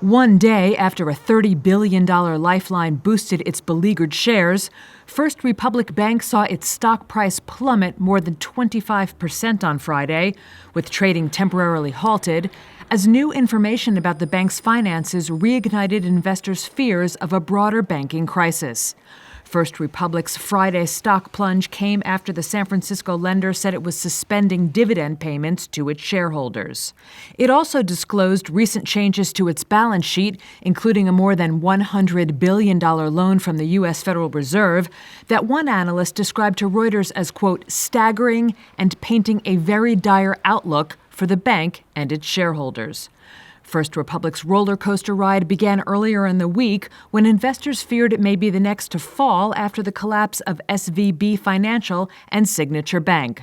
One day after a $30 billion lifeline boosted its beleaguered shares, First Republic Bank saw its stock price plummet more than 25% on Friday, with trading temporarily halted, as new information about the bank's finances reignited investors' fears of a broader banking crisis. First Republic's Friday stock plunge came after the San Francisco lender said it was suspending dividend payments to its shareholders. It also disclosed recent changes to its balance sheet, including a more than $100 billion loan from the U.S. Federal Reserve that one analyst described to Reuters as, quote, staggering and painting a very dire outlook for the bank and its shareholders. First Republic's roller coaster ride began earlier in the week when investors feared it may be the next to fall after the collapse of SVB Financial and Signature Bank.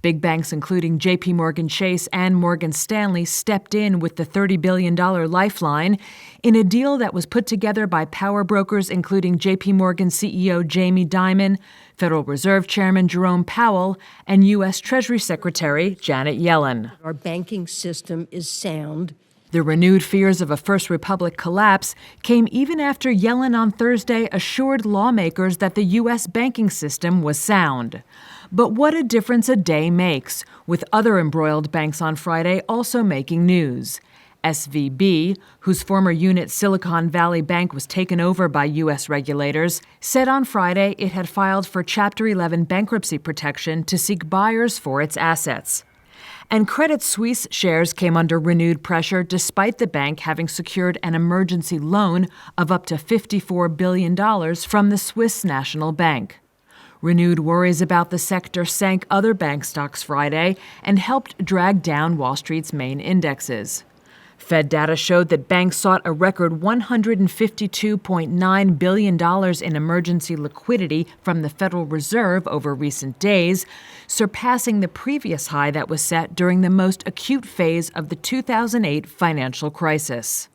Big banks including J.P. Morgan Chase and Morgan Stanley stepped in with the $30 billion lifeline in a deal that was put together by power brokers including J.P. Morgan CEO Jamie Dimon, Federal Reserve Chairman Jerome Powell, and U.S. Treasury Secretary Janet Yellen. Our banking system is sound. The renewed fears of a First Republic collapse came even after Yellen on Thursday assured lawmakers that the U.S. banking system was sound. But what a difference a day makes, with other embroiled banks on Friday also making news. SVB, whose former unit Silicon Valley Bank was taken over by U.S. regulators, said on Friday it had filed for Chapter 11 bankruptcy protection to seek buyers for its assets. And Credit Suisse shares came under renewed pressure despite the bank having secured an emergency loan of up to $54 billion from the Swiss National Bank. Renewed worries about the sector sank other bank stocks Friday and helped drag down Wall Street's main indexes. Fed data showed that banks sought a record $152.9 billion in emergency liquidity from the Federal Reserve over recent days, surpassing the previous high that was set during the most acute phase of the 2008 financial crisis.